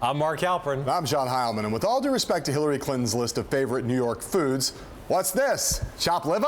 I'm Mark Halperin. And I'm John Heilemann. And with all due respect to Hillary Clinton's list of favorite New York foods, what's this? Chopped liver?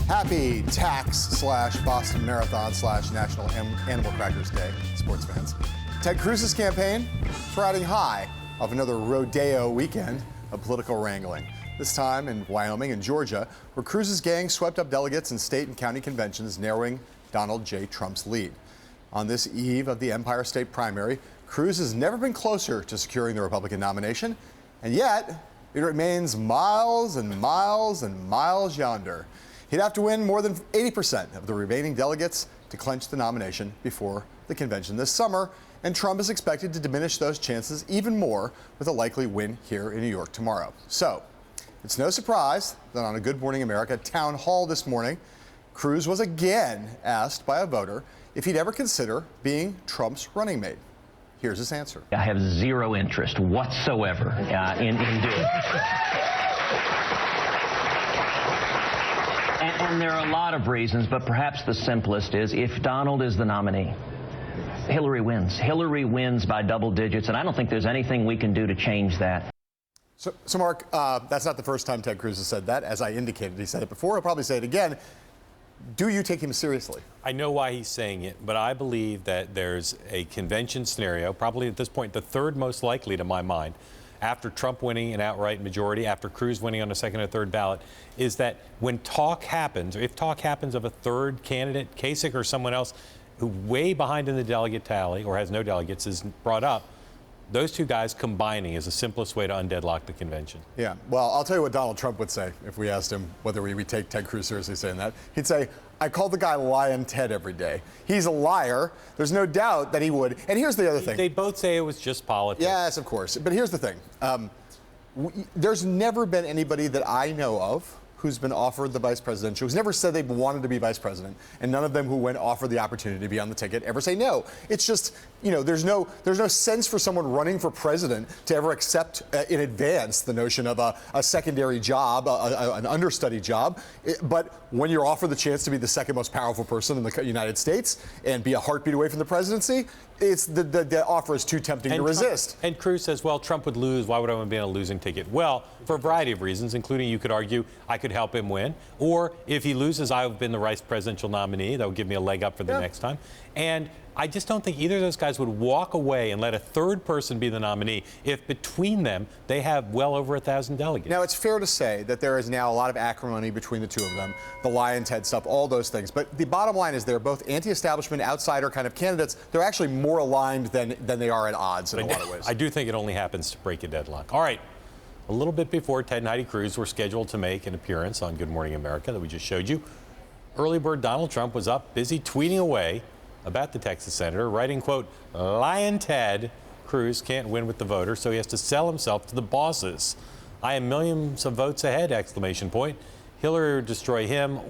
Happy Tax/Boston Marathon/National Animal Crackers Day, sports fans. Ted Cruz's campaign is riding high of another rodeo weekend of political wrangling. This time in Wyoming and Georgia, where Cruz's gang swept up delegates in state and county conventions, narrowing Donald J. Trump's lead. On this eve of the Empire State primary, Cruz has never been closer to securing the Republican nomination, and yet it remains miles and miles and miles yonder. He'd have to win more than 80% of the remaining delegates to clinch the nomination before the convention this summer, and Trump is expected to diminish those chances even more with a likely win here in New York tomorrow. So, it's no surprise that on a Good Morning America town hall this morning, Cruz was again asked by a voter if he'd ever consider being Trump's running mate. Here's his answer. I have zero interest whatsoever in doing it. And there are a lot of reasons, but perhaps the simplest is if Donald is the nominee, Hillary wins. Hillary wins by double digits, and I don't think there's anything we can do to change that. So Mark, that's not the first time Ted Cruz has said that. As I indicated, he said it before. He'll probably say it again. Do you take him seriously? I know why he's saying it, but I believe that there's a convention scenario, probably at this point the third most likely to my mind, after Trump winning an outright majority, after Cruz winning on a second or third ballot, is that when talk happens, or if talk happens of a third candidate, Kasich or someone else, who way behind in the delegate tally or has no delegates is brought up, those two guys combining is the simplest way to undeadlock the convention. Yeah, well, I'll tell you what Donald Trump would say if we asked him whether we take Ted Cruz seriously saying that. He'd say, I call the guy Lion Ted every day. He's a liar. There's no doubt that he would. And here's the other thing. They both say it was just politics. Yes, of course. But here's the thing. There's never been anybody that I know of who's been offered the vice presidential, who's never said they wanted to be vice president, and none of them who went offered the opportunity to be on the ticket ever say no. It's just, there's no sense for someone running for president to ever accept in advance the notion of a secondary job, an understudy job. But when you're offered the chance to be the second most powerful person in the United States and be a heartbeat away from the presidency, it's the offer is too tempting to resist. And Cruz says, well, Trump would lose. Why would I want to be on a losing ticket? Well, for a variety of reasons, including you could argue I could help him win. Or if he loses, I've been the vice presidential nominee. That would give me a leg up for the next time. And I just don't think either of those guys would walk away and let a third person be the nominee if between them they have well over 1,000 delegates. Now, it's fair to say that there is now a lot of acrimony between the two of them, the Lion Ted stuff, all those things. But the bottom line is they're both anti-establishment, outsider kind of candidates. They're actually more aligned than they are at odds in a lot of ways. I do think it only happens to break a deadlock. All right. A little bit before Ted and Heidi Cruz were scheduled to make an appearance on Good Morning America that we just showed you, early bird Donald Trump was up busy tweeting away about the Texas senator, writing, quote, Lion Ted Cruz can't win with the voters, so he has to sell himself to the bosses. I am millions of votes ahead, exclamation point. Hillary would destroy him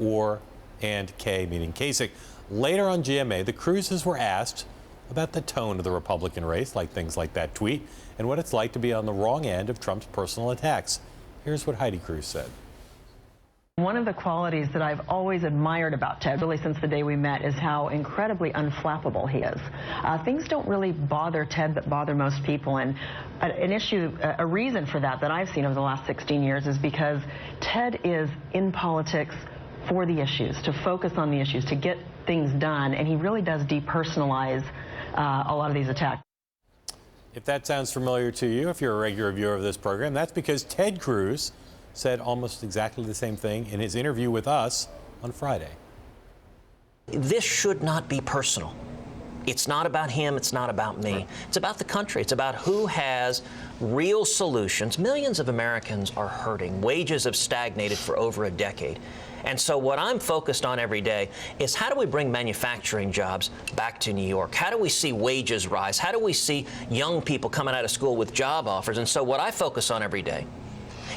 and K, meaning Kasich. Later on GMA, the Cruzes were asked about the tone of the Republican race, like things like that tweet, and what it's like to be on the wrong end of Trump's personal attacks. Here's what Heidi Cruz said. One of the qualities that I've always admired about Ted, really since the day we met, is how incredibly unflappable he is. Things don't really bother Ted that bother most people, and a reason for that I've seen over the last 16 years is because Ted is in politics for the issues, to focus on the issues, to get things done, and he really does depersonalize a lot of these attacks. If that sounds familiar to you, if you're a regular viewer of this program, that's because Ted Cruz said almost exactly the same thing in his interview with us on Friday. This should not be personal. It's not about him. It's not about me. It's about the country. It's about who has real solutions. Millions of Americans are hurting. Wages have stagnated for over a decade. And so what I'm focused on every day is how do we bring manufacturing jobs back to New York? How do we see wages rise? How do we see young people coming out of school with job offers? And so what I focus on every day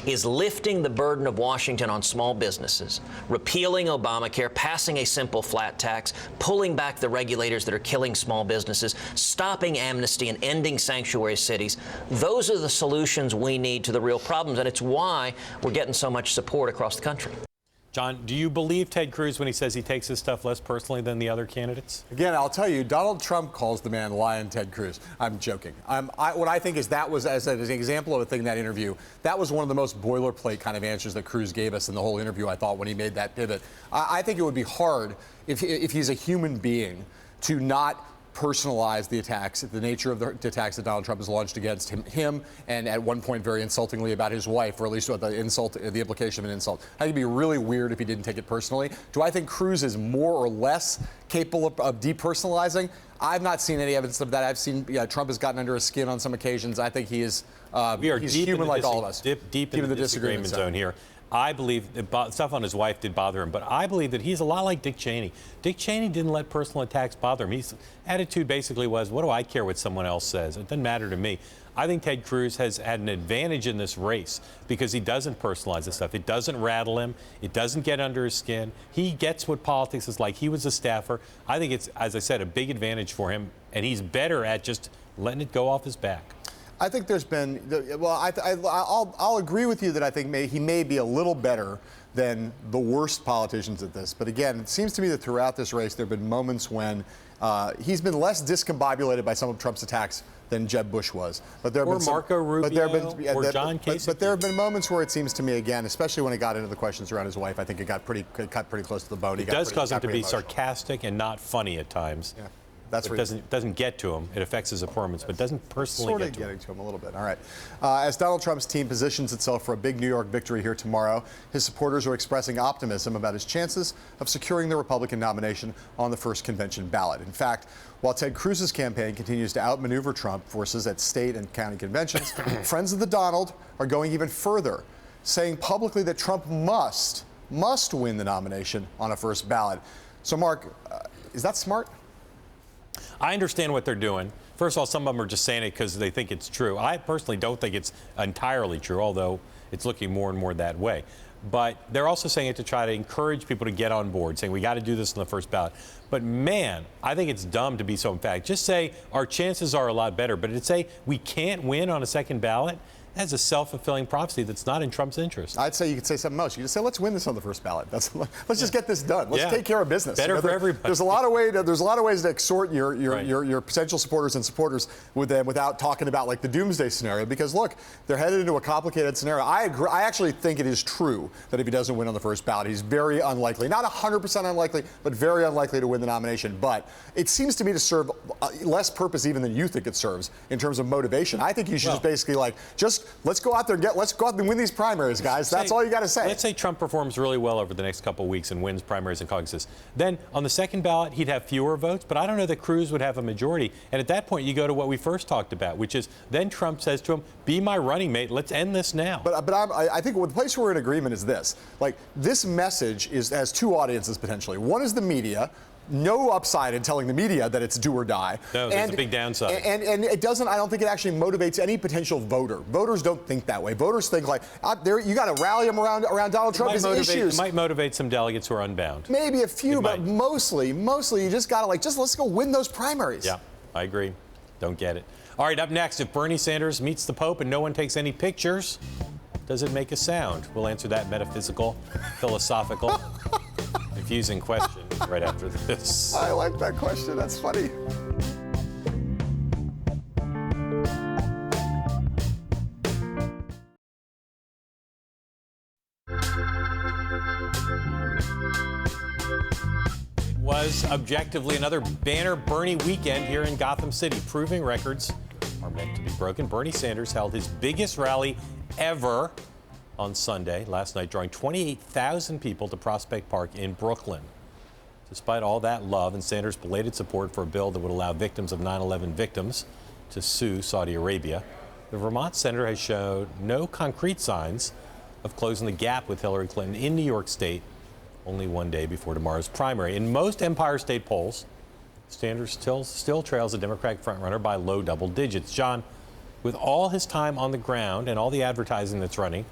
is lifting the burden of Washington on small businesses, repealing Obamacare, passing a simple flat tax, pulling back the regulators that are killing small businesses, stopping amnesty and ending sanctuary cities. Those are the solutions we need to the real problems, and it's why we're getting so much support across the country. John, do you believe Ted Cruz when he says he takes his stuff less personally than the other candidates? Again, I'll tell you, Donald Trump calls the man Lion Ted Cruz. I'm joking. What I think is that was, as an example of a thing in that interview, that was one of the most boilerplate kind of answers that Cruz gave us in the whole interview, I thought, when he made that pivot. I think it would be hard if he's a human being to not personalize the attacks, the nature of the attacks that Donald Trump has launched against him, and at one point very insultingly about his wife, or at least the implication of an insult. I think it'd be really weird if he didn't take it personally. Do I think Cruz is more or less capable of depersonalizing? I've not seen any evidence of that. I've seen Trump has gotten under his skin on some occasions. I think he is he's human like all of us. Deep in the disagreement zone here. I believe stuff on his wife did bother him, but I believe that he's a lot like Dick Cheney. Dick Cheney didn't let personal attacks bother him. His attitude basically was, what do I care what someone else says? It doesn't matter to me. I think Ted Cruz has had an advantage in this race because he doesn't personalize this stuff. It doesn't rattle him. It doesn't get under his skin. He gets what politics is like. He was a staffer. I think it's, as I said, a big advantage for him, and he's better at just letting it go off his back. I think there's been, well, I'll agree with you that I think he may be a little better than the worst politicians at this. But again, it seems to me that throughout this race, there have been moments when he's been less discombobulated by some of Trump's attacks than Jeb Bush was. But there have been Marco Rubio, or John Kasich. But there have been moments where it seems to me, again, especially when it got into the questions around his wife, I think it got pretty close to the bone. It does cause him to be sarcastic and not funny at times. Yeah. It doesn't get to him. It affects his performance, but doesn't personally get to him. Sort of getting to him a little bit. All right. As Donald Trump's team positions itself for a big New York victory here tomorrow, his supporters are expressing optimism about his chances of securing the Republican nomination on the first convention ballot. In fact, while Ted Cruz's campaign continues to outmaneuver Trump forces at state and county conventions, friends of the Donald are going even further, saying publicly that Trump must win the nomination on a first ballot. So, Mark, is that smart? I understand what they're doing. First of all, some of them are just saying it because they think it's true. I personally don't think it's entirely true, although it's looking more and more that way. But they're also saying it to try to encourage people to get on board, saying we got to do this in the first ballot. But man, I think it's dumb to be so emphatic. Just say our chances are a lot better, but to say we can't win on a second ballot, that's a self-fulfilling prophecy that's not in Trump's interest. I'd say you could say something else. You could say, let's win this on the first ballot. Let's just get this done. Let's take care of business. Better for everybody. There's a lot of ways to exhort your potential supporters and supporters with them without talking about like the doomsday scenario. Because look, they're headed into a complicated scenario. I agree. I actually think it is true that if he doesn't win on the first ballot, he's very unlikely, not 100% unlikely, but very unlikely to win the nomination. But it seems to me to serve less purpose even than you think it serves in terms of motivation. I think you should just basically let's go out there and win these primaries, guys. That's all you got to say. Let's say Trump performs really well over the next couple of weeks and wins primaries and caucuses. Then on the second ballot, he'd have fewer votes, but I don't know that Cruz would have a majority. And at that point, you go to what we first talked about, which is then Trump says to him, be my running mate. Let's end this now. But I think the place we're in agreement is this. Like, this message has two audiences potentially. One is the media. No upside in telling the media that it's do or die. No, there's a big downside. And it doesn't, I don't think it actually motivates any potential voter. Voters don't think that way. Voters think like, you got to rally them around Donald Trump. His issues. It might motivate some delegates who are unbound. Maybe a few, but mostly you just got to let's go win those primaries. Yeah, I agree. Don't get it. All right, up next, if Bernie Sanders meets the Pope and no one takes any pictures, does it make a sound? We'll answer that metaphysical, philosophical, confusing question right after this. I like that question. That's funny. It was objectively another banner Bernie weekend here in Gotham City, proving records are meant to be broken. Bernie Sanders held his biggest rally ever on Sunday, last night, drawing 28,000 people to Prospect Park in Brooklyn. Despite all that love and Sanders' belated support for a bill that would allow victims of 9/11 victims to sue Saudi Arabia, the Vermont senator has shown no concrete signs of closing the gap with Hillary Clinton in New York State only one day before tomorrow's primary. In most Empire State polls, Sanders still trails the Democratic frontrunner by low double digits. John, with all his time on the ground and all the advertising that's running,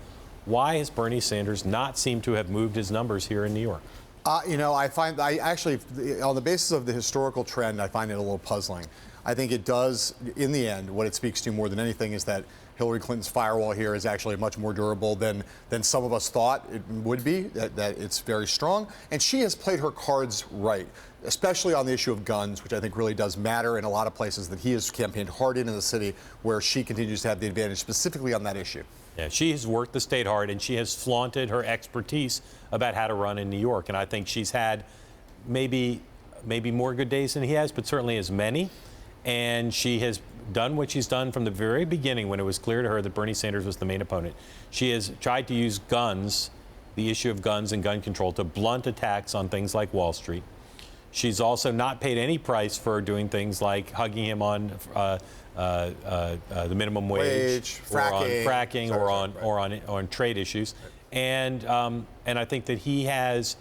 Why has Bernie Sanders not seemed to have moved his numbers here in New York? I actually, on the basis of the historical trend, I find it a little puzzling. I think it does, in the end, what it speaks to more than anything is that Hillary Clinton's firewall here is actually much more durable than some of us thought it would be, that it's very strong. And she has played her cards right, especially on the issue of guns, which I think really does matter in a lot of places that he has campaigned hard in the city, where she continues to have the advantage specifically on that issue. Yeah, she has worked the state hard, and she has flaunted her expertise about how to run in New York. And I think she's had maybe more good days than he has, but certainly as many. And she has done what she's done from the very beginning when it was clear to her that Bernie Sanders was the main opponent. She has tried to use guns, the issue of guns and gun control, to blunt attacks on things like Wall Street. She's also not paid any price for doing things like hugging him on the minimum wage, fracking, or on trade issues. And I think that he has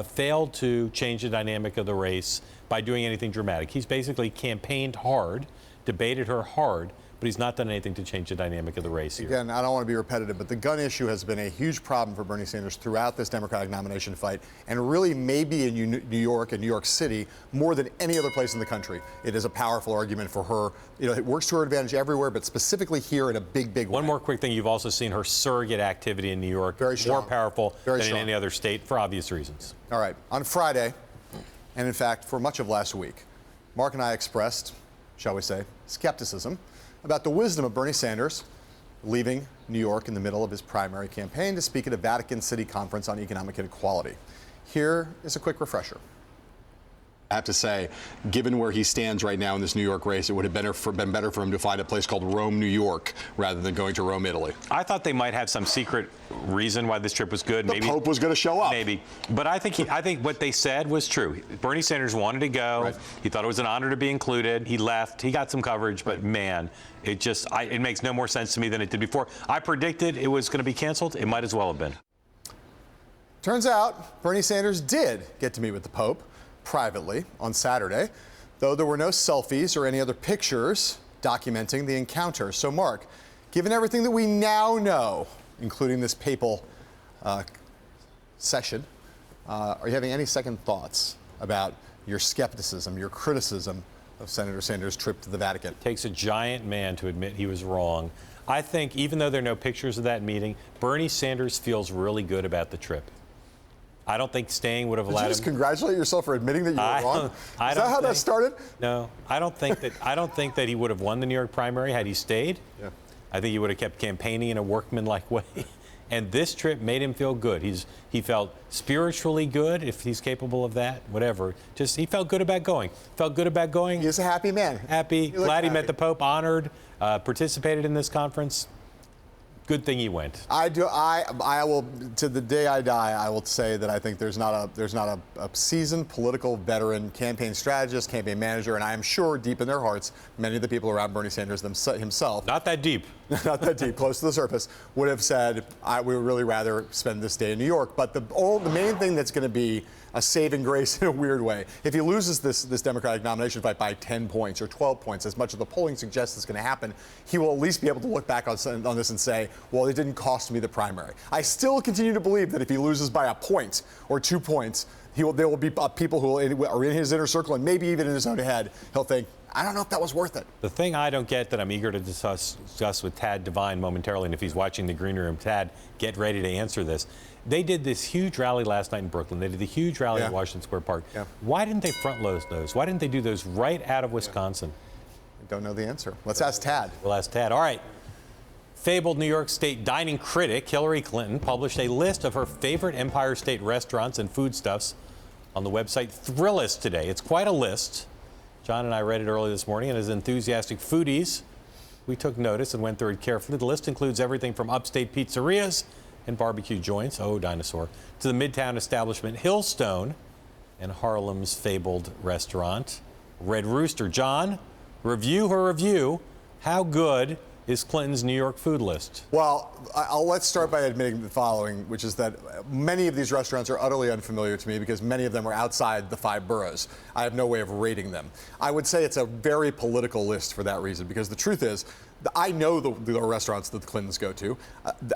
failed to change the dynamic of the race by doing anything dramatic. He's basically campaigned hard, debated her hard, but he's not done anything to change the dynamic of the race here. Again, I don't want to be repetitive, but the gun issue has been a huge problem for Bernie Sanders throughout this Democratic nomination fight, and really maybe in New York and New York City more than any other place in the country. It is a powerful argument for her. It works to her advantage everywhere, but specifically here in a big way. One more quick thing. You've also seen her surrogate activity in New York very strong, more powerful than strong in any other state for obvious reasons. All right. On Friday, and in fact for much of last week, Mark and I expressed, shall we say, skepticism about the wisdom of Bernie Sanders leaving New York in the middle of his primary campaign to speak at a Vatican City conference on economic inequality. Here is a quick refresher. I have to say, given where he stands right now in this New York race, it would have been better for him to find a place called Rome, New York, rather than going to Rome, Italy. I thought they might have some secret reason why this trip was good. The Pope was going to show up. Maybe. But I think what they said was true. Bernie Sanders wanted to go. Right. He thought it was an honor to be included. He left. He got some coverage, but man, it makes no more sense to me than it did before. I predicted it was going to be canceled. It might as well have been. Turns out Bernie Sanders did get to meet with the Pope privately on Saturday, though there were no selfies or any other pictures documenting the encounter. So, Mark, given everything that we now know, including this papal session, are you having any second thoughts about your skepticism, your criticism of Senator Sanders' trip to the Vatican? It takes a giant man to admit he was wrong. I think even though there are no pictures of that meeting, Bernie Sanders feels really good about the trip. I don't think staying would have allowed him. Did you just congratulate yourself for admitting that you were wrong? Is that how that started? No, I don't think that he would have won the New York primary had he stayed. Yeah. I think he would have kept campaigning in a workmanlike way. And this trip made him feel good. He felt spiritually good, if he's capable of that, whatever. Just he felt good about going. Felt good about going. He's a happy man. Happy. Glad he met the Pope. Honored. Participated in this conference. Good thing he went. I will, to the day I die, I will say that I think there's not a seasoned political veteran campaign strategist, campaign manager, and I am sure deep in their hearts, many of the people around Bernie Sanders himself. Not that deep. Not that deep, close to the surface, would have said, we would really rather spend this day in New York. But the main thing that's going to be a saving grace in a weird way, if he loses this Democratic nomination fight by 10 points or 12 points, as much of the polling suggests is going to happen, he will at least be able to look back on this and say, well, it didn't cost me the primary. I still continue to believe that if he loses by a point or 2 points, there will be people who are in his inner circle and maybe even in his own head, he'll think, I don't know if that was worth it. The thing I don't get that I'm eager to discuss with Tad Devine momentarily, and if he's watching the green room, Tad, get ready to answer this. They did this huge rally last night in Brooklyn. They did the huge rally at Washington Square Park. Yeah. Why didn't they front load those? Why didn't they do those right out of Wisconsin? I don't know the answer. Let's ask Tad. We'll ask Tad. All right. Fabled New York State dining critic Hillary Clinton published a list of her favorite Empire State restaurants and foodstuffs on the website Thrillist today. It's quite a list. John and I read it early this morning, and as enthusiastic foodies, we took notice and went through it carefully. The list includes everything from upstate pizzerias and barbecue joints, oh, dinosaur, to the midtown establishment Hillstone and Harlem's fabled restaurant, Red Rooster. John, review her review. How good is Clinton's New York food list? Well, let's start by admitting the following, which is that many of these restaurants are utterly unfamiliar to me because many of them are outside the 5 boroughs. I have no way of rating them. I would say it's a very political list for that reason, because the truth is I know the restaurants that the Clintons go to.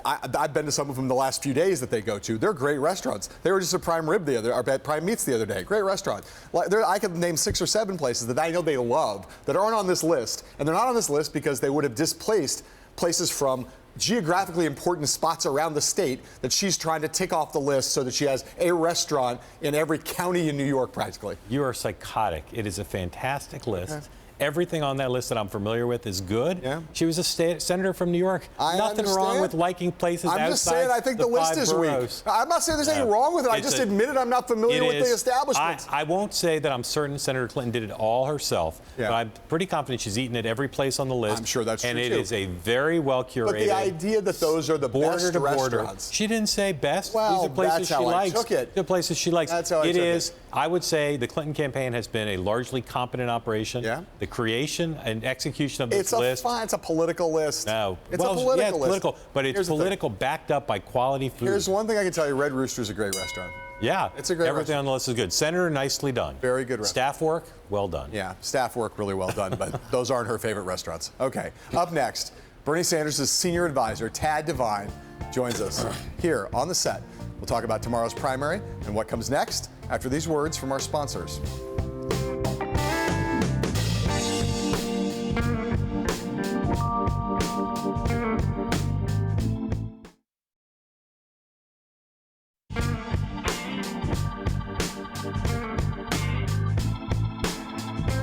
I've been to some of them the last few days that they go to. They're great restaurants. They were just at Prime Meats the other day. Great restaurant. I could name 6 or 7 places that I know they love that aren't on this list. And they're not on this list because they would have displaced places from geographically important spots around the state that she's trying to tick off the list so that she has a restaurant in every county in New York practically. You are psychotic. It is a fantastic list. Okay. Everything on that list that I'm familiar with is good. Yeah. She was a senator from New York. Nothing wrong with liking places outside. I'm just saying I think the list is weak. I'm not saying there's anything wrong with it. I just admitted I'm not familiar with the establishment. I won't say that I'm certain Senator Clinton did it all herself, but I'm pretty confident she's eaten at every place on the list. I'm sure that's true, and it is a very well curated. But the idea that those are the best restaurants. She didn't say best. Well, these are places that's how she likes. I took it. The places she likes. That's how I took it. I would say the Clinton campaign has been a largely competent operation. Yeah. The creation and execution of this list. It's a political list. No. It's a political list. Political, but it's political backed up by quality food. Here's one thing I can tell you. Red Rooster's a great restaurant. Yeah. It's a great Everything on the list is good. Senator, nicely done. Very good restaurant. Staff work, well done. Yeah, staff work really well done, but those aren't her favorite restaurants. Okay, up next, Bernie Sanders' senior advisor, Tad Devine, joins us here on the set. We'll talk about tomorrow's primary and what comes next after these words from our sponsors.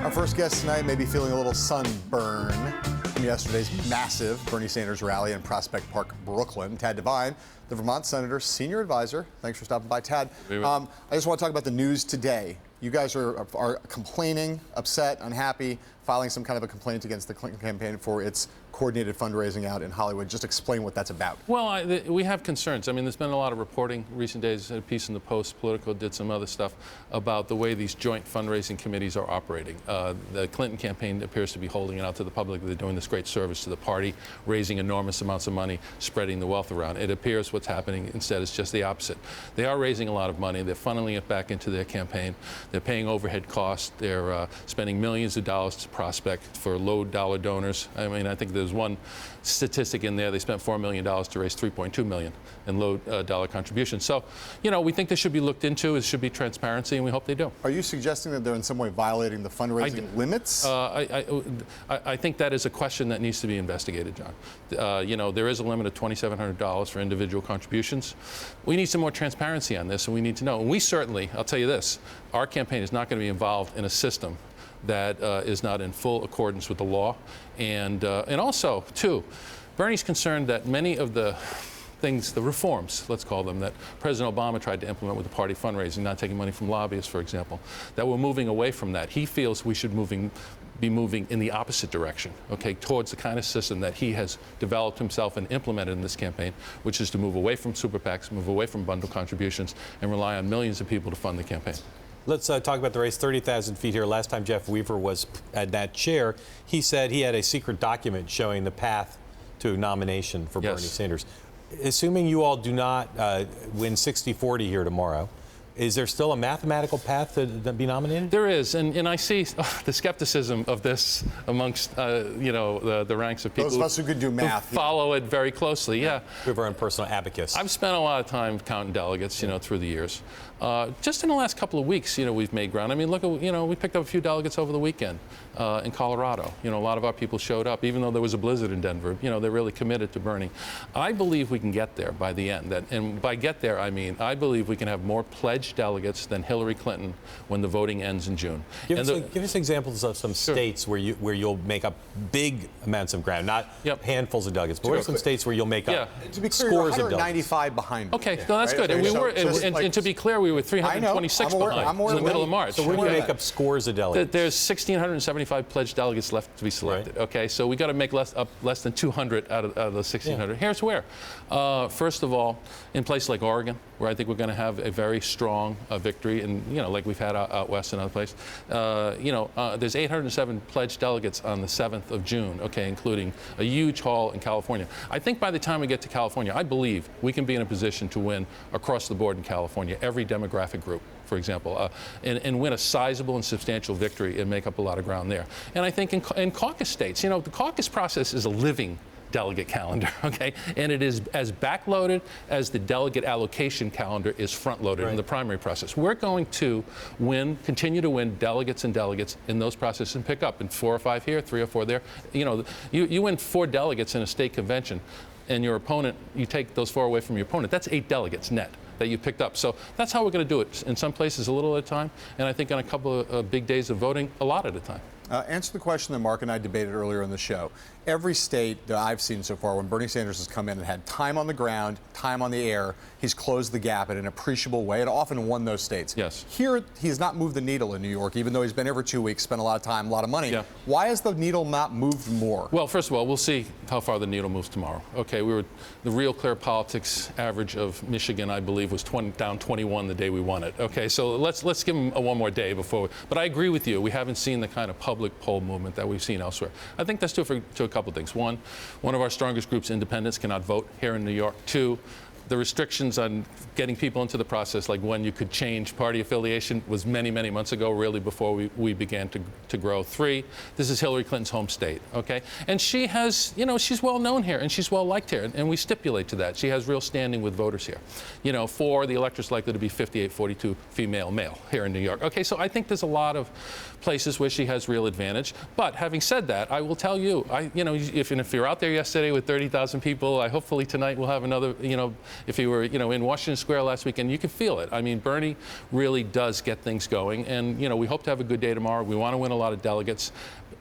Our first guest tonight may be feeling a little sunburn from yesterday's massive Bernie Sanders rally in Prospect Park, Brooklyn. Tad Devine, the Vermont Senator's senior advisor. Thanks for stopping by, Tad. I just want to talk about the news today. You guys are complaining, upset, unhappy, filing some kind of a complaint against the Clinton campaign for its coordinated fundraising out in Hollywood. Just explain what that's about. Well, we have concerns. I mean, there's been a lot of reporting recent days. A piece in the Post, Politico did some other stuff about the way these joint fundraising committees are operating. The Clinton campaign appears to be holding it out to the public. They're doing this great service to the party, raising enormous amounts of money, spreading the wealth around. It appears what's happening instead is just the opposite. They are raising a lot of money. They're funneling it back into their campaign. They're paying overhead costs. They're spending millions of dollars to prospect for low-dollar donors. I mean, I think there's one statistic in there. They spent $4 million to raise $3.2 million in low-dollar contributions. So, you know, we think this should be looked into. It should be transparency, and we hope they do. Are you suggesting that they're in some way violating the fundraising limits? I think that is a question that needs to be investigated, John. You know, there is a limit of $2,700 for individual contributions. We need some more transparency on this, and we need to know. And we certainly, I'll tell you this, our campaign is not going to be involved in a system that is not in full accordance with the law. And also, too, Bernie's concerned that many of the things, the reforms, let's call them, that President Obama tried to implement with the party fundraising, not taking money from lobbyists, for example, that we're moving away from that. He feels we should be moving in the opposite direction, okay, towards the kind of system that he has developed himself and implemented in this campaign, which is to move away from super PACs, move away from bundle contributions, and rely on millions of people to fund the campaign. Let's talk about the race, 30,000 feet here. Last time Jeff Weaver was at that chair, he said he had a secret document showing the path to nomination for Bernie Sanders. Assuming you all do not win 60-40 here tomorrow, is there still a mathematical path to be nominated? There is, and I see the skepticism of this amongst you know, the ranks of people. Those of us who could do math, who follow it very closely. Yeah, we have our own personal abacus. I've spent a lot of time counting delegates, you know, through the years. Just in the last couple of weeks, you know, we've made ground. I mean, look at, you know, we picked up a few delegates over the weekend in Colorado. You know, a lot of our people showed up, even though there was a blizzard in Denver. You know, they're really committed to Bernie. I believe we can get there by the end. And by get there, I mean, I believe we can have more pledged delegates than Hillary Clinton when the voting ends in June. Give us examples of some states where you'll make up big amounts of ground, not handfuls of delegates, but what are some states where you'll make up to be clear, scores of delegates? 195 behind. Okay, no, that's good. And we were, and to be clear, we were 326 behind in the middle of March. So we're going to make up scores of delegates. There's 1,675 pledged delegates left to be selected. Right. Okay, so we got to make less than 200 out of the 1,600. Here's where. First of all, in places like Oregon, where I think we're going to have a very strong strong victory, and like we've had out west and other places. There's 807 pledged delegates on the 7th of June, okay, including a huge haul in California. I think by the time we get to California, I believe we can be in a position to win across the board in California, every demographic group, for example, and win a sizable and substantial victory and make up a lot of ground there. And I think in caucus states, the caucus process is a living delegate calendar, okay? And it is as backloaded as the delegate allocation calendar is front-loaded in the primary process. We're going to continue to win delegates and delegates in those processes and pick up in 4 or 5 here, 3 or 4 there. You win 4 delegates in a state convention, and your opponent, you take those 4 away from your opponent. That's 8 delegates net that you picked up. So that's how we're going to do it. In some places, a little at a time, and I think on a couple of big days of voting, a lot at a time. Answer the question that Mark and I debated earlier in the show. Every state that I've seen so far, when Bernie Sanders has come in and had time on the ground, time on the air, he's closed the gap in an appreciable way and often won those states. Yes. Here, he's not moved the needle in New York, even though he's been every 2 weeks, spent a lot of time, a lot of money. Yeah. Why has the needle not moved more? Well, first of all, we'll see how far the needle moves tomorrow. Okay, the Real Clear Politics average of Michigan, I believe, was down 21 the day we won it. Okay, so let's give him one more day before. But I agree with you. We haven't seen the kind of public poll movement that we've seen elsewhere. I think that's due to a couple of things. One of our strongest groups, independents, cannot vote here in New York. 2, the restrictions on getting people into the process, like when you could change party affiliation, was many, many months ago, really before we began to grow. 3, this is Hillary Clinton's home state, okay? And she has, she's well known here and she's well liked here, and we stipulate to that. She has real standing with voters here. 4, the electorate's likely to be 58-42 female-male here in New York. Okay, so I think there's a lot of places where she has real advantage. But having said that, I will tell you, if you're out there yesterday with 30,000 people, hopefully tonight we'll have another, if you were, in Washington Square last weekend, you can feel it. I mean, Bernie really does get things going, and we hope to have a good day tomorrow. We want to win a lot of delegates.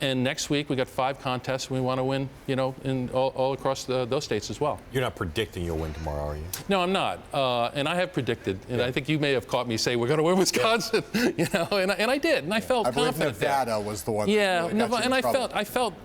And next week we got 5 contests. We want to win, in all across those states as well. You're not predicting you'll win tomorrow, are you? No, I'm not. And I have predicted, and I think you may have caught me say we're going to win Wisconsin. And I did, and I felt confident. I believe Nevada was the one. Yeah, that really got you in trouble. I felt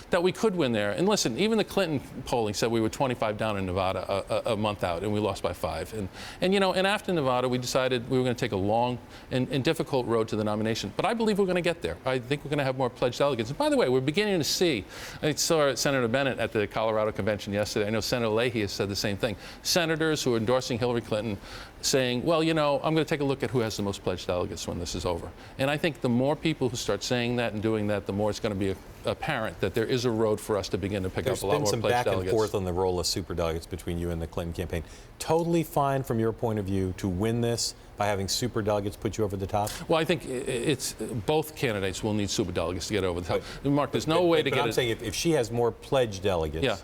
that we could win there. And listen, even the Clinton polling said we were 25 down in Nevada a month out, and we lost by 5. And after Nevada, we decided we were going to take a long and difficult road to the nomination. But I believe we're going to get there. I think we're going to have more pledged delegates. And by the way, we're beginning to see, I saw Senator Bennett at the Colorado convention yesterday. I know Senator Leahy has said the same thing. Senators who are endorsing Hillary Clinton saying, well, I'm going to take a look at who has the most pledged delegates when this is over. And I think the more people who start saying that and doing that, the more it's going to be apparent that there is a road for us to begin to pick up a lot more pledged delegates. There's been some back and forth on the role of superdelegates between you and the Clinton campaign. Totally fine from your point of view to win this by having superdelegates put you over the top? Well, I think it's both candidates will need superdelegates to get over the top. Mark, there's no way to get it. I'm saying if she has more pledged delegates,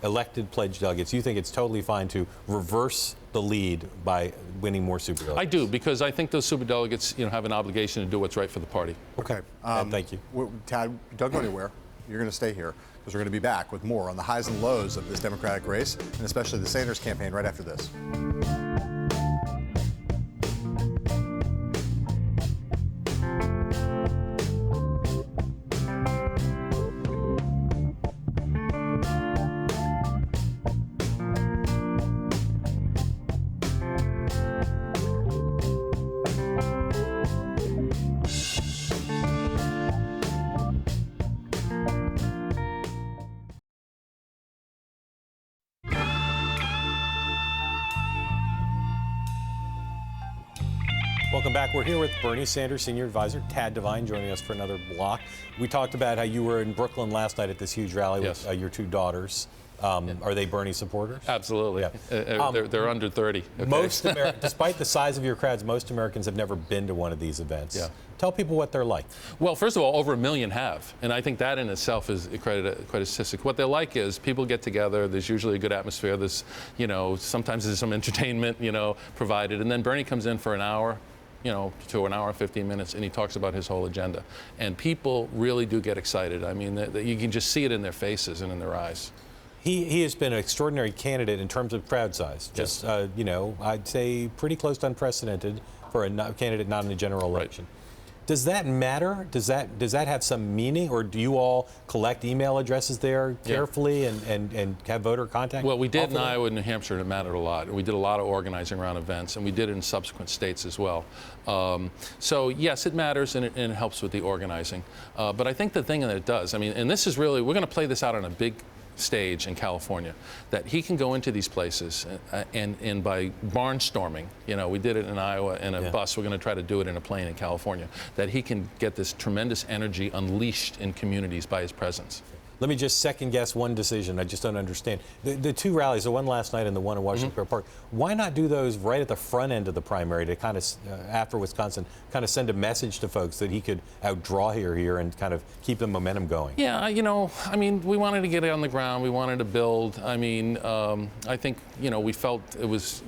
elected pledged delegates, you think it's totally fine to reverse the lead by winning more superdelegates? I do, because I think those superdelegates, have an obligation to do what's right for the party. Okay. Thank you. Tad, don't go anywhere. You're going to stay here because we're going to be back with more on the highs and lows of this Democratic race, and especially the Sanders campaign right after this. Welcome back. We're here with Bernie Sanders Senior Advisor Tad Devine joining us for another block. We talked about how you were in Brooklyn last night at this huge rally with your 2 daughters. Are they Bernie supporters? Absolutely. Yeah. They're under 30. Okay. Despite the size of your crowds, most Americans have never been to one of these events. Yeah. Tell people what they're like. Well, first of all, over 1 million have. And I think that in itself is quite a statistic. What they're like is people get together. There's usually a good atmosphere. There's, sometimes there's some entertainment, provided. And then Bernie comes in for an hour, to an hour, 15 minutes, and he talks about his whole agenda. And people really do get excited. I mean, you can just see it in their faces and in their eyes. He has been an extraordinary candidate in terms of crowd size. Just, I'd say pretty close to unprecedented for a candidate not in the general election. Does that matter? Does that have some meaning, or do you all collect email addresses there carefully and have voter contact? Well, we did in Iowa and New Hampshire, and it mattered a lot. We did a lot of organizing around events, and we did it in subsequent states as well. So yes, it matters, and it helps with the organizing. But I think the thing that it does, I mean, and this is really, we're going to play this out on a big stage in California, that he can go into these places and by barnstorming, we did it in Iowa in a bus, we're going to try to do it in a plane in California, that he can get this tremendous energy unleashed in communities by his presence. Let me just second guess one decision. I just don't understand. The two rallies, the one last night and the one in Washington Square Park, why not do those right at the front end of the primary to kind of, after Wisconsin, kind of send a message to folks that he could outdraw here and kind of keep the momentum going? Yeah, I mean, we wanted to get it on the ground. We wanted to build. I mean, I think, we felt it was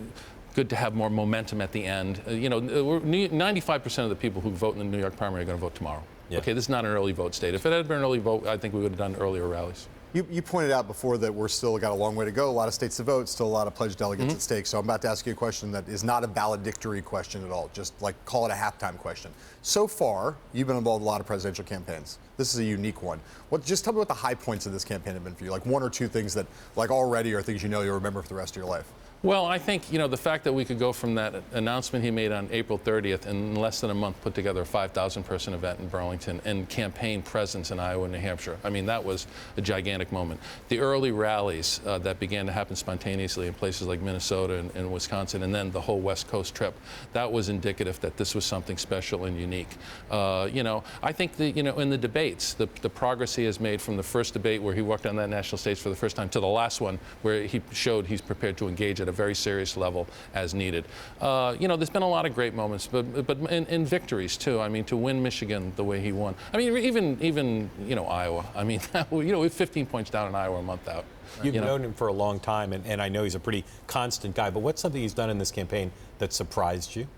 good to have more momentum at the end. 95% of the people who vote in the New York primary are going to vote tomorrow. Yeah. Okay, this is not an early vote state. If it had been an early vote, I think we would have done earlier rallies. You pointed out before that we're still got a long way to go, a lot of states to vote, still a lot of pledged delegates at stake. So I'm about to ask you a question that is not a valedictory question at all, just like call it a halftime question. So far, you've been involved in a lot of presidential campaigns. This is a unique one. Just tell me what the high points of this campaign have been for you, like one or two things that like already are things you'll remember for the rest of your life. Well, I think, the fact that we could go from that announcement he made on April 30th and in less than a month put together a 5,000-person event in Burlington and campaign presence in Iowa and New Hampshire. I mean, that was a gigantic moment. The early rallies that began to happen spontaneously in places like Minnesota and Wisconsin, and then the whole West Coast trip, that was indicative that this was something special and unique. I think in the debates, the progress he has made from the first debate where he walked on that national stage for the first time to the last one where he showed he's prepared to engage at a very serious level as needed. There's been a lot of great moments, but in victories too. I mean, to win Michigan the way he won. I mean, even Iowa. I mean, we're 15 points down in Iowa a month out. You've known him for a long time, and I know he's a pretty constant guy. But what's something he's done in this campaign that surprised you?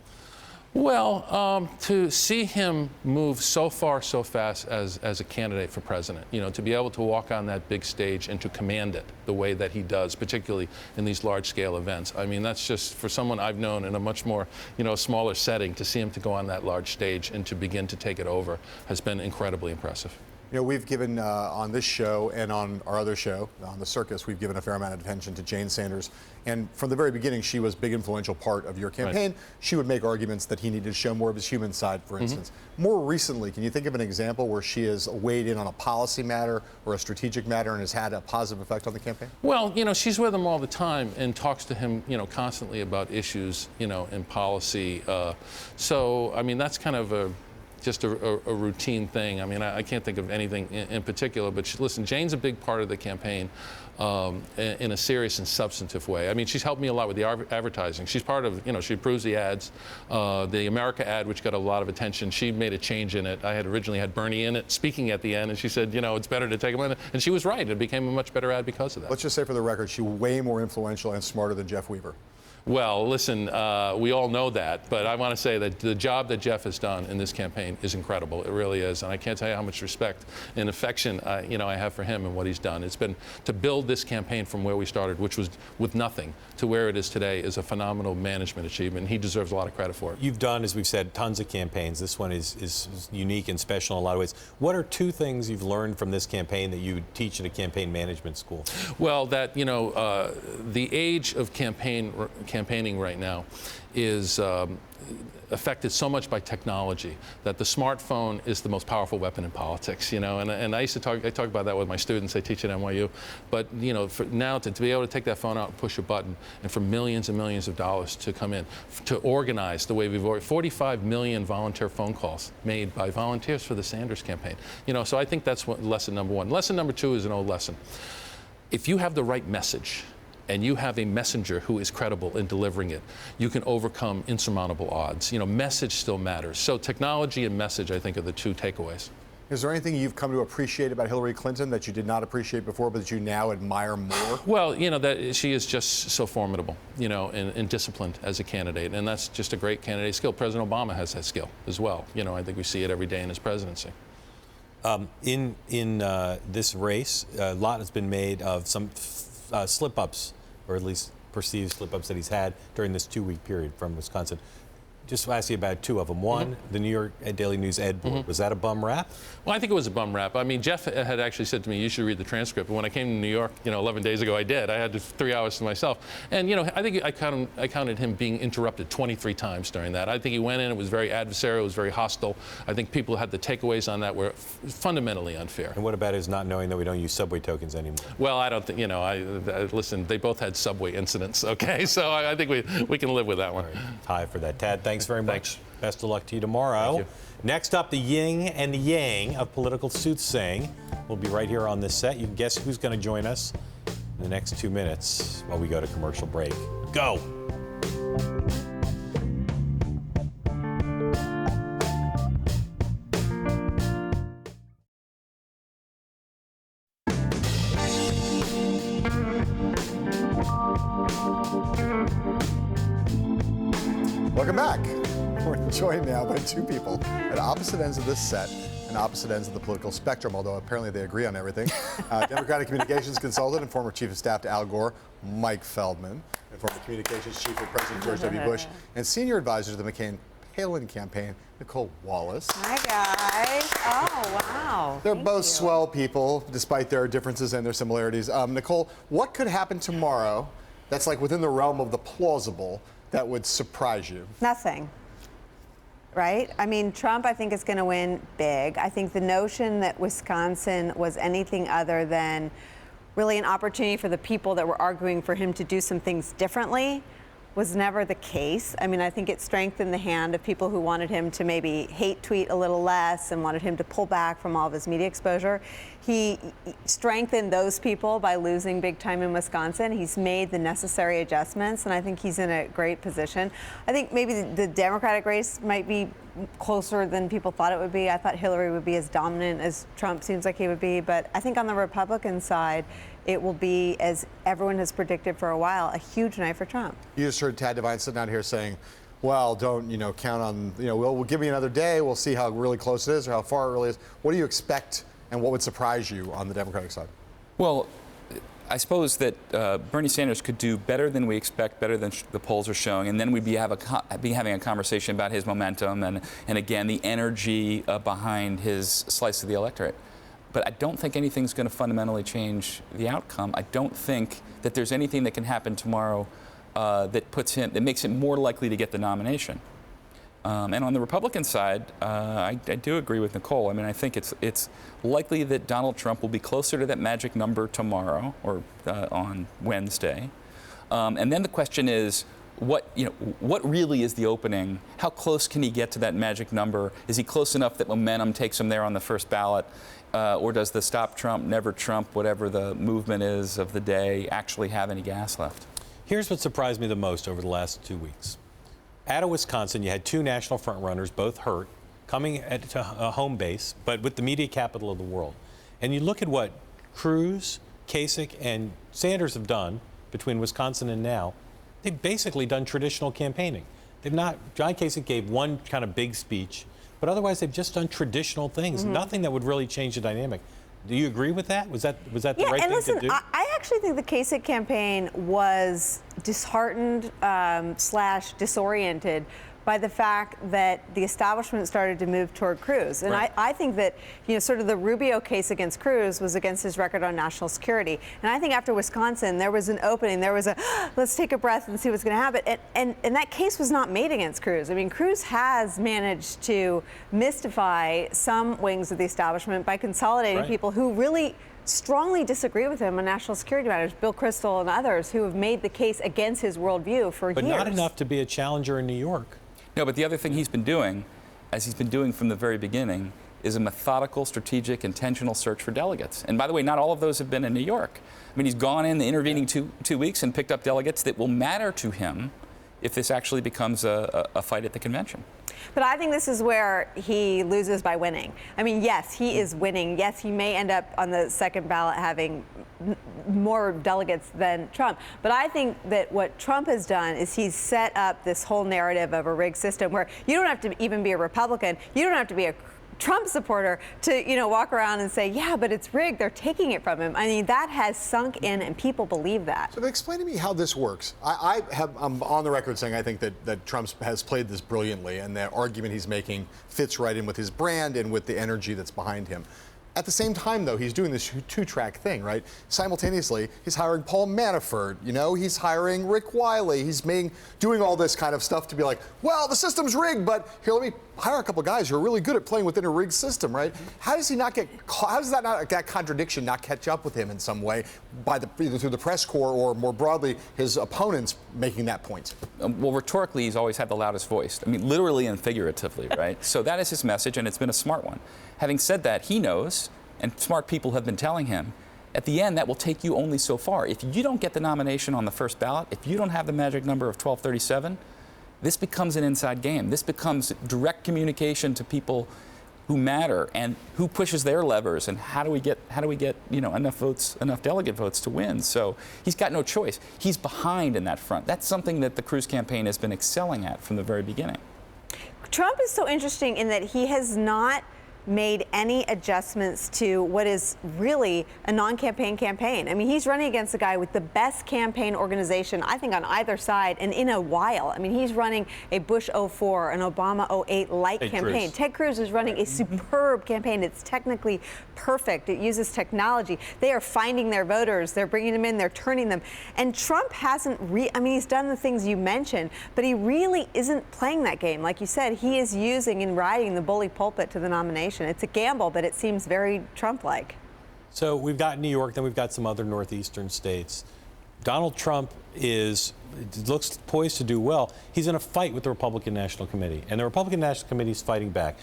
Well, to see him move so far, so fast as a candidate for president, to be able to walk on that big stage and to command it the way that he does, particularly in these large-scale events. I mean, that's just, for someone I've known in a much more, smaller setting, to see him to go on that large stage and to begin to take it over has been incredibly impressive. We've given, on this show and on our other show, on The Circus, we've given a fair amount of attention to Jane Sanders. And from the very beginning, she was a big influential part of your campaign. Right. She would make arguments that he needed to show more of his human side, for instance. More recently, can you think of an example where she has weighed in on a policy matter or a strategic matter and has had a positive effect on the campaign? Well, she's with him all the time and talks to him, constantly about issues, in policy. So, I mean, that's kind of just a routine thing. I mean, I can't think of anything in particular, but listen, Jane's a big part of the campaign in a serious and substantive way. I mean, she's helped me a lot with the advertising. She's part of, she approves the ads. The America ad, which got a lot of attention, she made a change in it. I had originally had Bernie in it speaking at the end, and she said, it's better to take him in. And she was right. It became a much better ad because of that. Let's just say for the record, she's way more influential and smarter than Jeff Weaver. Well, listen, we all know that, but I want to say that the job that Jeff has done in this campaign is incredible. It really is, and I can't tell you how much respect and affection I have for him and what he's done. It's been to build this campaign from where we started, which was with nothing, to where it is today, is a phenomenal management achievement. He deserves a lot of credit for it. You've done, as we've said, tons of campaigns. This one is unique and special in a lot of ways. What are two things you've learned from this campaign that you would teach at a campaign management school? Well, that the age of campaigning right now is affected so much by technology that the smartphone is the most powerful weapon in politics, and I used to talk about that with my students. I teach at NYU, but for now to be able to take that phone out and push a button, and for millions and millions of dollars to come in, to organize the way we've already 45 million volunteer phone calls made by volunteers for the Sanders campaign, so I think that's lesson number one. Lesson number two is an old lesson. If you have the right message, and you have a messenger who is credible in delivering it, you can overcome insurmountable odds. Message still matters. So technology and message, I think, are the two takeaways. Is there anything you've come to appreciate about Hillary Clinton that you did not appreciate before, but that you now admire more? Well, that she is just so formidable, and disciplined as a candidate, and that's just a great candidate skill. President Obama has that skill as well. I think we see it every day in his presidency. In this race, a lot has been made of some slip-ups, or at least perceived slip-ups that he's had during this 2-week period from Wisconsin. just ask you about two of them. One, the New York Daily News Ed board. Was that a bum rap? Well, I think it was a bum rap. I mean, Jeff had actually said to me, you should read the transcript. And when I came to New York, 11 days ago, I did. I had 3 hours to myself. And, I think I counted him being interrupted 23 times during that. I think he went in, it was very adversarial, it was very hostile. I think people had the takeaways on that were fundamentally unfair. And what about his not knowing that we don't use subway tokens anymore? Well, I don't think, listen, they both had subway incidents, okay? So I think we can live with that one. Right. Tie for that. Tad, thanks very much. Thanks. Best of luck to you tomorrow. Thank you. Next up, the yin and the yang of political soothsaying. We'll be right here on this set. You can guess who's going to join us in the next 2 minutes while we go to commercial break. Go. Welcome back. We're joined now by two people at opposite ends of this set and opposite ends of the political spectrum, although apparently they agree on everything. Democratic communications consultant and former chief of staff to Al Gore, Mike Feldman, and former communications chief of President George W. Bush, and senior advisor to the McCain-Palin campaign, Nicole Wallace. Hi, guys. Oh, wow. They're Thank both you. swell people, despite their differences and their similarities. Nicole, what could happen tomorrow that's like within the realm of the plausible that would surprise you? Nothing. Right? I mean, Trump, I think, is going to win big. I think the notion that Wisconsin was anything other than really an opportunity for the people that were arguing for him to do some things differently was never the case. I mean, I think it strengthened the hand of people who wanted him to maybe hate tweet a little less and wanted him to pull back from all of his media exposure. He strengthened those people by losing big time in Wisconsin. He's made the necessary adjustments, and I think he's in a great position. I think maybe the Democratic race might be closer than people thought it would be. I thought Hillary would be as dominant as Trump seems like he would be, but I think on the Republican side, it will be, as everyone has predicted for a while, a huge night for Trump. You just heard Tad Devine sitting out here saying, well, don't, count on, we'll give me another day. We'll see how really close it is or how far it really is. What do you expect and what would surprise you on the Democratic side? Well, I suppose that Bernie Sanders could do better than we expect, better than the polls are showing, and then we'd be having a conversation about his momentum and again, the energy behind his slice of the electorate. But I don't think anything's going to fundamentally change the outcome. I don't think that there's anything that can happen tomorrow that makes him more likely to get the nomination. And on the Republican side, I do agree with Nicole. I mean, I think it's likely that Donald Trump will be closer to that magic number tomorrow or on Wednesday. And then the question is, what really is the opening? How close can he get to that magic number? Is he close enough that momentum takes him there on the first ballot? Or does the Stop Trump, Never Trump, whatever the movement is of the day, actually have any gas left? Here's what surprised me the most over the last 2 weeks. Out of Wisconsin, you had two national frontrunners, both hurt, coming to a home base, but with the media capital of the world. And you look at what Cruz, Kasich, and Sanders have done between Wisconsin and now. They've basically done traditional campaigning. John Kasich gave one kind of big speech, but otherwise they've just done traditional things. Mm-hmm. Nothing that would really change the dynamic. Do you agree with that? Was that the right thing to do? I actually think the Kasich campaign was disheartened / disoriented by the fact that the establishment started to move toward Cruz. And right. I think that, sort of the Rubio case against Cruz was against his record on national security. And I think after Wisconsin, there was an opening. There was let's take a breath and see what's going to happen. And that case was not made against Cruz. I mean, Cruz has managed to mystify some wings of the establishment by consolidating right. people who really strongly disagree with him on national security matters, Bill Kristol and others who have made the case against his worldview for years. But not enough to be a challenger in New York. No, but the other thing he's been doing, as he's been doing from the very beginning, is a methodical, strategic, intentional search for delegates. And by the way, not all of those have been in New York. I mean, he's gone in the intervening two weeks and picked up delegates that will matter to him if this actually becomes a fight at the convention. But I think this is where he loses by winning. I mean, yes, he is winning. Yes, he may end up on the second ballot having more delegates than Trump. But I think that what Trump has done is he's set up this whole narrative of a rigged system where you don't have to even be a Republican. You don't have to be a Trump supporter to, walk around and say, yeah, but it's rigged. They're taking it from him. I mean, that has sunk in, and people believe that. So explain to me how this works. I'm on the record saying I think that Trump has played this brilliantly, and the argument he's making fits right in with his brand and with the energy that's behind him. At the same time, though, he's doing this two-track thing, right? Simultaneously, he's hiring Paul Manafort. He's hiring Rick Wiley. He's doing all this kind of stuff to be like, well, the system's rigged, but here, let me hire a couple guys who are really good at playing within a rigged system, right? How does that contradiction not catch up with him in some way either through the press corps or more broadly his opponents making that point? Well, rhetorically, he's always had the loudest voice. I mean, literally and figuratively, right? So that is his message, and it's been a smart one. Having said that, he knows, and smart people have been telling him, at the end, that will take you only so far. If you don't get the nomination on the first ballot, if you don't have the magic number of 1237, this becomes an inside game. This becomes direct communication to people who matter and who pushes their levers, and how do we get enough votes, enough delegate votes to win. So he's got no choice. He's behind in that front. That's something that the Cruz campaign has been excelling at from the very beginning. Trump is so interesting in that he has not made any adjustments to what is really a non-campaign campaign. I mean, he's running against a guy with the best campaign organization, I think, on either side, and in a while. I mean, he's running a Bush 04, an Obama 08-like campaign. Cruz. Ted Cruz is running a superb campaign. It's technically perfect. It uses technology. They are finding their voters. They're bringing them in. They're turning them. And Trump hasn't he's done the things you mentioned, but he really isn't playing that game. Like you said, he is using and riding the bully pulpit to the nomination. It's a gamble, but it seems very Trump-like. So we've got New York, then we've got some other northeastern states. Donald Trump looks poised to do well. He's in a fight with the Republican National Committee, and the Republican National Committee is fighting back.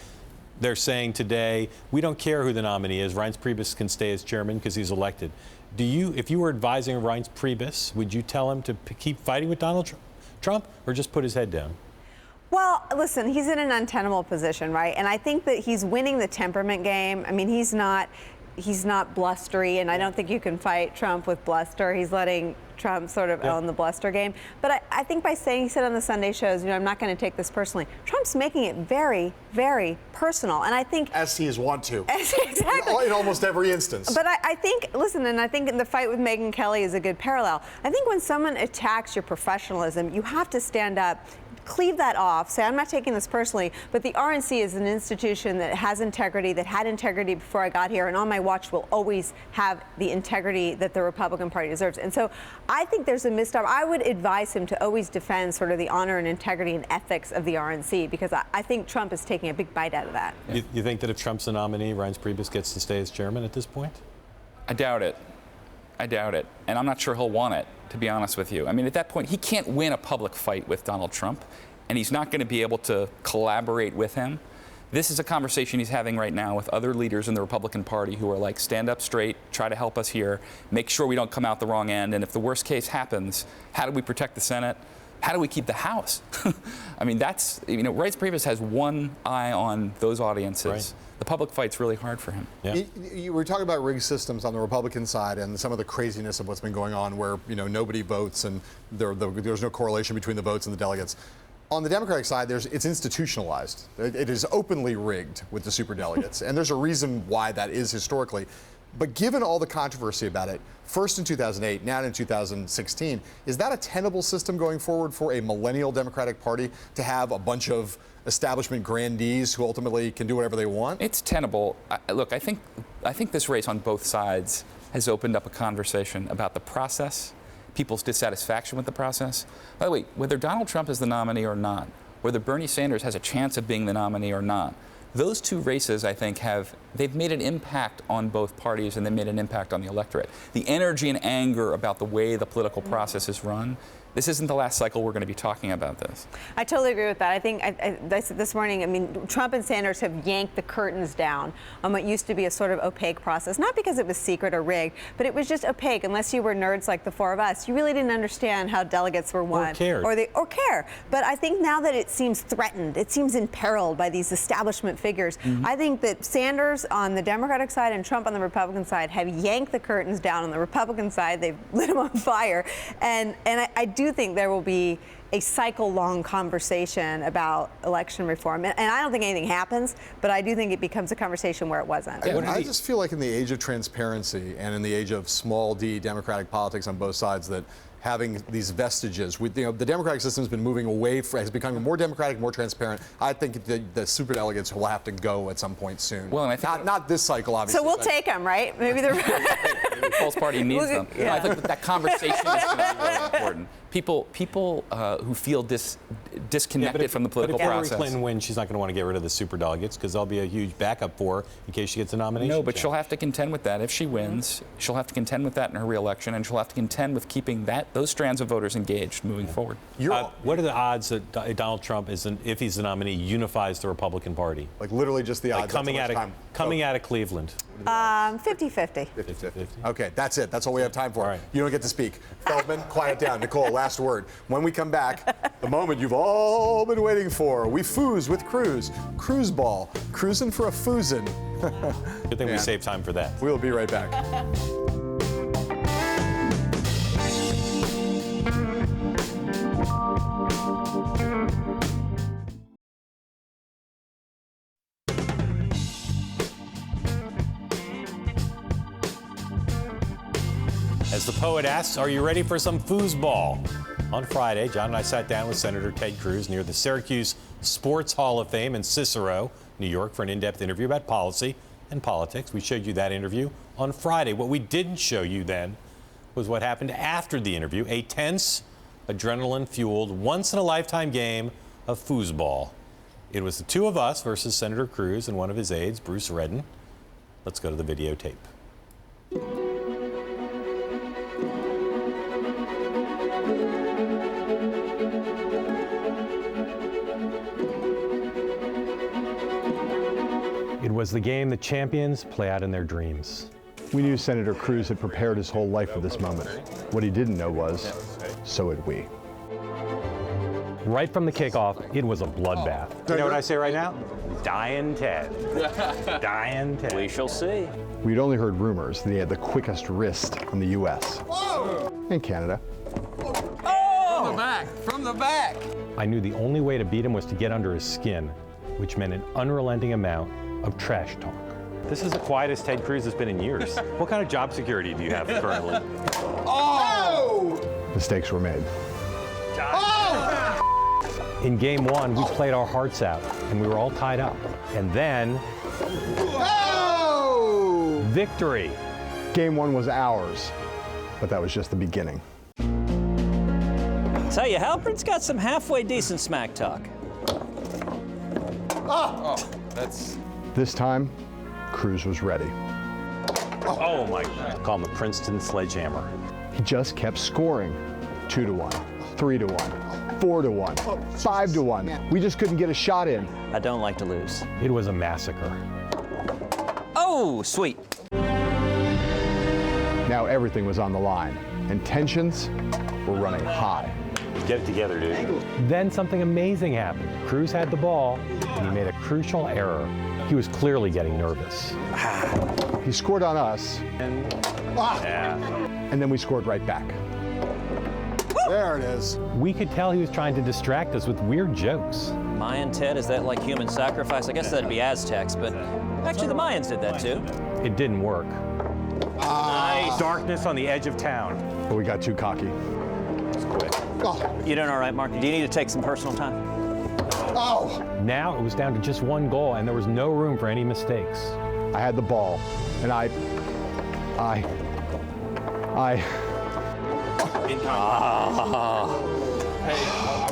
They're saying today, we don't care who the nominee is. Reince Priebus can stay as chairman because he's elected. If you were advising Reince Priebus, would you tell him to keep fighting with Donald Trump or just put his head down? Well, listen, he's in an untenable position, right? And I think that he's winning the temperament game. I mean, he's not blustery, and I don't think you can fight Trump with bluster. He's letting Trump sort of own the bluster game. But I think by saying, he said on the Sunday shows, I'm not going to take this personally. Trump's making it very, very personal. And I think... As he is wont to. Exactly. In almost every instance. But I think, listen, and I think the fight with Megyn Kelly is a good parallel. I think when someone attacks your professionalism, you have to stand up, cleave that off, say, I'm not taking this personally, but the RNC is an institution that has integrity, that had integrity before I got here, and on my watch will always have the integrity that the Republican Party deserves. And so I think there's a misstep. I would advise him to always defend sort of the honor and integrity and ethics of the RNC, because I think Trump is taking a big bite out of that. You think that if Trump's the nominee, Reince Priebus gets to stay as chairman at this point? I doubt it. And I'm not sure he'll want it, to be honest with you. I mean, at that point, he can't win a public fight with Donald Trump, and he's not going to be able to collaborate with him. This is a conversation he's having right now with other leaders in the Republican Party who are like, stand up straight, try to help us here, make sure we don't come out the wrong end, and if the worst case happens, how do we protect the Senate? How do we keep the House? I mean, Reince Priebus has one eye on those audiences. Right. The public fight's really hard for him. Yeah. You were talking about rigged systems on the Republican side and some of the craziness of what's been going on where, nobody votes and there's no correlation between the votes and the delegates. On the Democratic side, it's institutionalized. It is openly rigged with the superdelegates, and there's a reason why that is historically. But given all the controversy about it, first in 2008, now in 2016, is that a tenable system going forward for a millennial Democratic Party to have a bunch of establishment grandees who ultimately can do whatever they want? It's tenable. Look, I think this race on both sides has opened up a conversation about the process, people's dissatisfaction with the process. By the way, whether Donald Trump is the nominee or not, whether Bernie Sanders has a chance of being the nominee or not, those two races, I think, they've made an impact on both parties, and they made an impact on the electorate. The energy and anger about the way the political process is run, this isn't the last cycle we're going to be talking about this. I totally agree with that. I think I said this morning, Trump and Sanders have yanked the curtains down on what used to be a sort of opaque process, not because it was secret or rigged, but it was just opaque. Unless you were nerds like the four of us, you really didn't understand how delegates were won. Or care. But I think now that it seems threatened, it seems imperiled by these establishment figures, I think that Sanders on the Democratic side and Trump on the Republican side have yanked the curtains down. On the Republican side, they've lit them on fire. And I do think there will be a cycle-long conversation about election reform. And I don't think anything happens, but I do think it becomes a conversation where it wasn't. I just feel like in the age of transparency and in the age of small d Democratic politics on both sides, that having these vestiges, the Democratic system has been moving away, has become more democratic, more transparent. I think the superdelegates will have to go at some point soon. Well, and I think not this cycle, obviously. So we'll take them, right? Maybe they're. The Pulse Party needs them. Yeah. No, I think that conversation is going to be really important. People who feel disconnected from the political but if process. Hillary Clinton wins, she's not going to want to get rid of the superdelegates because there'll be a huge backup for her in case she gets a nomination. No, but she'll have to contend with that. If she wins, she'll have to contend with that in her re-election, and she'll have to contend with keeping those strands of voters engaged moving forward. What are the odds that Donald Trump, if he's the nominee, unifies the Republican Party? Like literally just the odds. Coming out of Cleveland. 50-50. 50-50. Okay, that's it. That's all we have time for. All right. You don't get to speak. Feldman, quiet down. Nicole, last word. When we come back, the moment you've all been waiting for. We foos with Cruz. Cruise ball. Cruising for a foozin'. Good thing we saved time for that. We'll be right back. As the poet asks, are you ready for some foosball? On Friday, John and I sat down with Senator Ted Cruz near the Syracuse Sports Hall of Fame in Cicero, New York, for an in-depth interview about policy and politics. We showed you that interview on Friday. What we didn't show you then was what happened after the interview, a tense, adrenaline-fueled, once-in-a-lifetime game of foosball. It was the two of us versus Senator Cruz and one of his aides, Bruce Redden. Let's go to the videotape. It was the game that champions play out in their dreams. We knew Senator Cruz had prepared his whole life for this moment. What he didn't know was, so had we. Right from the kickoff, it was a bloodbath. You know what I say right now? Dying Ted. Dying Ted. We shall see. We'd only heard rumors that he had the quickest wrist in the U.S. and Canada. From the back. I knew the only way to beat him was to get under his skin, which meant an unrelenting amount of trash talk. This is the quietest Ted Cruz has been in years. What kind of job security do you have currently? Mistakes were made. In game one, we played our hearts out, and we were all tied up. And then, victory. Game one was ours, but that was just the beginning. Tell you, Halperin's got some halfway decent smack talk. This time, Cruz was ready. Oh my God. Call him the Princeton sledgehammer. He just kept scoring. 2-1, 3-1, 4-1, 5-1. We just couldn't get a shot in. I don't like to lose. It was a massacre. Oh, sweet. Now everything was on the line, and tensions were running high. Get it together, dude. Then something amazing happened. Cruz had the ball, and he made a crucial error. He was clearly getting nervous. He scored on us, and then we scored right back. There it is. We could tell he was trying to distract us with weird jokes. Mayan Ted, is that like human sacrifice? I guess that'd be Aztecs, but actually the Mayans did that too. It didn't work. Nice. Darkness on the edge of town. But we got too cocky. Let's quit. You doing all right, Mark? Do you need to take some personal time? Now it was down to just one goal, and there was no room for any mistakes. I had the ball, and I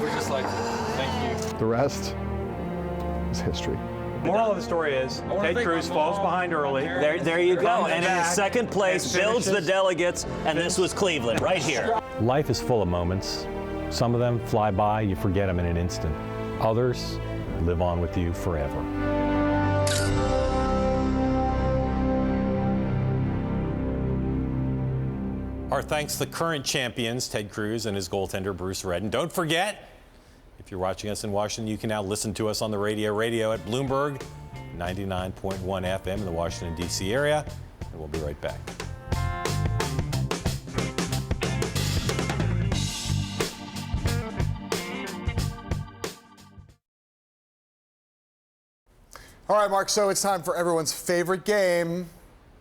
would just like to thank you. the rest is history. Moral of the story is Ted Cruz falls behind early. There you go. And in back second place, and builds the finishes. delegates, and this was Cleveland, right here. Life is full of moments. Some of them fly by, you forget them in an instant. Others live on with you forever. Our thanks to the current champions, Ted Cruz and his goaltender, Bruce Redden. Don't forget, if you're watching us in Washington, you can now listen to us on the radio at Bloomberg, 99.1 FM in the Washington, D.C. area. And we'll be right back. All right, Mark, so it's time for everyone's favorite game.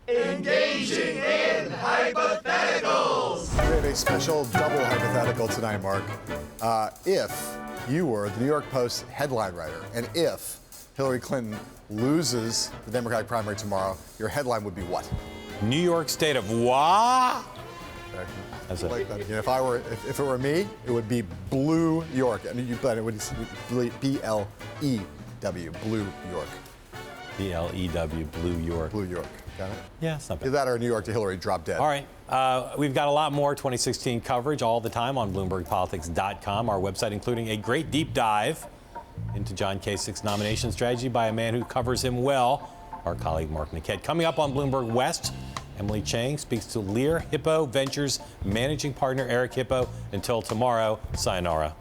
Engaging in hypotheticals. We have a special double hypothetical tonight, Mark. If you were the New York Post headline writer, and if Hillary Clinton loses the Democratic primary tomorrow, your headline would be what? New York State of what? That's it. Like that. You know, if it were me, it would be Blue York. I mean, it would B-L-E-W, Blue York. B-L-E-W, Blue York. Blue York. Got it? Yeah, it's not bad. Either that or New York to Hillary, drop dead. All right. We've got a lot more 2016 coverage all the time on BloombergPolitics.com, our website, including a great deep dive into John Kasich's nomination strategy by a man who covers him well, our colleague Mark Niquette. Coming up on Bloomberg West, Emily Chang speaks to Lear Hippo Ventures managing partner Eric Hippo. Until tomorrow, sayonara.